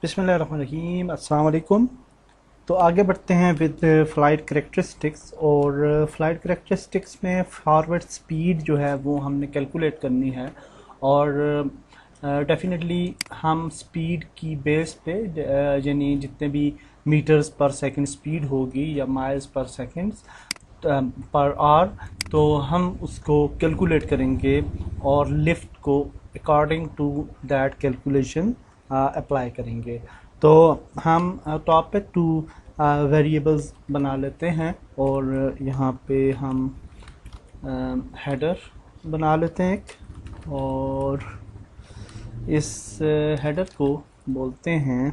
बिस्मिल्लाहिर्रहमानिर्रहीम, अस्सलाम वालेकुम। तो आगे बढ़ते हैं विद फ़्लाइट करेक्टरिस्टिक्स। और फ़्लाइट करेक्टरिस्टिक्स में फॉरवर्ड स्पीड जो है वो हमने कैलकुलेट करनी है। और डेफिनेटली हम स्पीड की बेस पे यानी जितने भी मीटर्स पर सेकंड स्पीड होगी या miles per second per hour, तो हम उसको कैलकुलेट करेंगे और लिफ्ट को according to that calculation apply करेंगे। तो हम टॉप पे टू वेरिएबल्स बना लेते हैं और यहाँ पे हम हेडर बना लेते हैं एक, और इस हेडर को बोलते हैं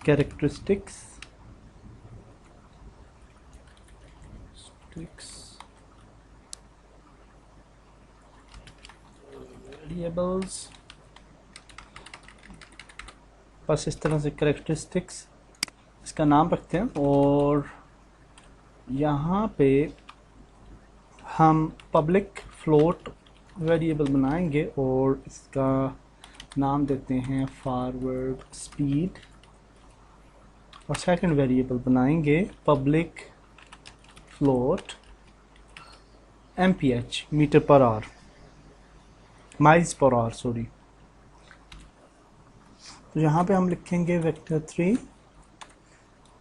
कैरेक्टरिस्टिक्स वेरिएबल्स। बस इस तरह से कैरेक्टरिस्टिक्स इसका नाम रखते हैं। और यहाँ पे हम पब्लिक फ्लोट वेरिएबल बनाएंगे और इसका नाम देते हैं फॉरवर्ड स्पीड। और सेकंड वेरिएबल बनाएंगे public float MPH, meter per hour, miles per hour sorry. तो यहाँ पे हम लिखेंगे vector 3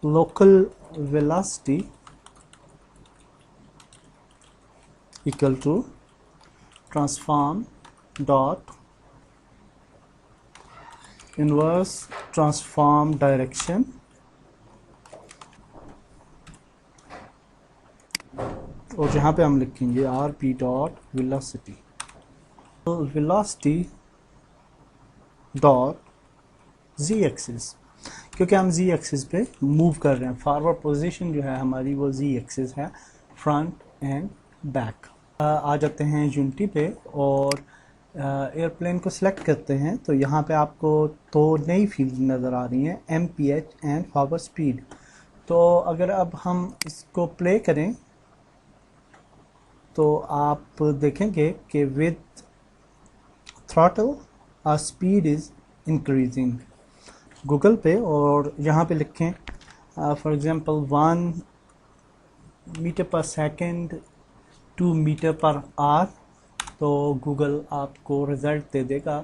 local velocity equal to transform dot inverse transform direction और जहाँ पे हम लिखेंगे RP डॉट वेलोसिटी। तो वेलोसिटी डॉट Z एक्सिस, क्योंकि हम Z एक्सिस पे मूव कर रहे हैं। फॉरवर्ड पोजीशन जो है हमारी वो Z एक्सिस है, फ्रंट एंड बैक। आ जाते हैं यूनिटी पे और एयरप्लेन को सिलेक्ट करते हैं। तो यहाँ पे आपको दो नई फील्ड नज़र आ रही हैं, MPH एंड फॉरवर्ड स्पीड। तो अगर अब हम इसको प्ले करें तो आप देखेंगे कि with throttle our speed is increasing Google पे। और यहाँ पे लिखें for example 1 metre per second 2 metre per our, तो गूगल आपको रिज़ल्ट दे देगा।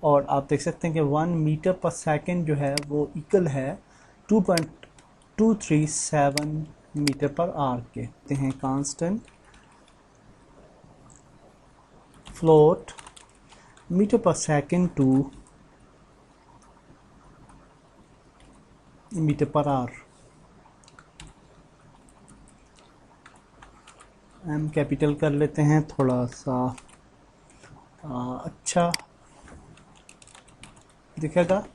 और आप देख सकते हैं कि 1 मीटर पर सेकंड जो है वो इक्वल है 2.237 मीटर पर आवर के। कहते हैं constant float meter per second to meter per hour. M capital कर लेते हैं थोड़ा सा अच्छा दिखेगा।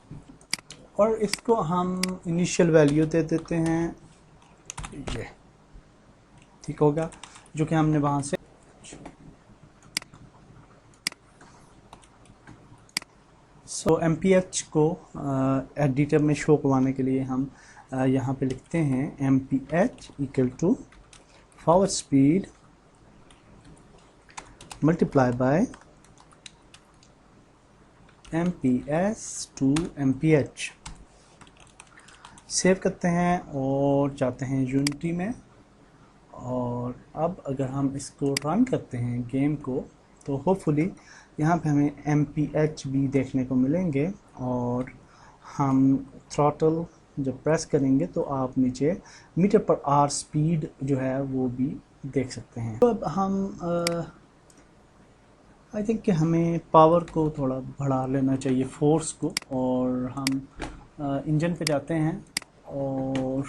और इसको हम इनिशियल वैल्यू दे देते हैं, ये ठीक होगा, जो कि हमने वहाँ से MPH को एडिटर में शो करवाने के लिए हम यहाँ पे लिखते हैं MPH equal to forward speed multiply by MPS to MPH। Save करते हैं और जाते हैं यूनिटी में। और अब अगर हम इसको रन करते हैं गेम को, तो होपफुली यहाँ पे हमें MPH भी देखने को मिलेंगे। और हम थ्रॉटल जब प्रेस करेंगे तो आप नीचे मीटर पर आवर स्पीड जो है वो भी देख सकते हैं। तो अब हम आई थिंक कि हमें पावर को थोड़ा बढ़ा लेना चाहिए, फोर्स को। और हम इंजन पे जाते हैं और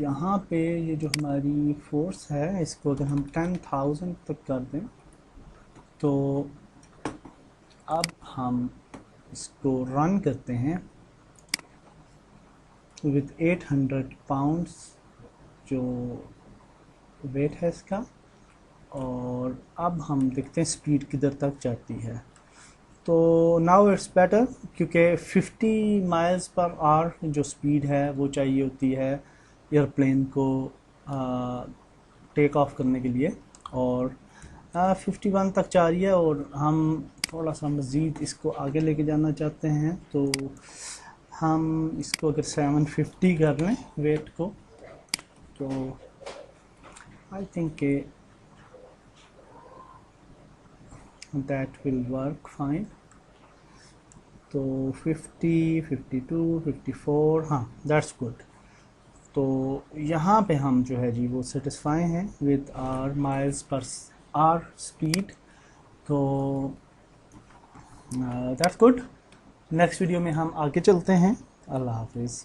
यहाँ पे ये जो हमारी फोर्स है इसको अगर हम 10,000 तक कर दें, तो अब हम इसको रन करते हैं विद 800 पाउंड्स जो वेट है इसका। और अब हम देखते हैं स्पीड किधर तक जाती है। तो नाउ इट्स बेटर, क्योंकि 50 माइल्स पर आवर जो स्पीड है वो चाहिए होती है एयरप्लेन को टेक ऑफ करने के लिए। और 51 तक जा रही है और हम थोड़ा सा मज़ीद इसको आगे लेके जाना चाहते हैं तो हम इसको अगर 750 कर लें वेट को, तो I think that will work fine. तो 50, 52, 54, हाँ दैट्स गुड। तो यहाँ पे हम जो है जी वो सेटिस्फाई हैं with our miles per hour speed. तो दैट्स गुड। नेक्स्ट वीडियो में हम आगे चलते हैं। अल्लाह हाफिज़।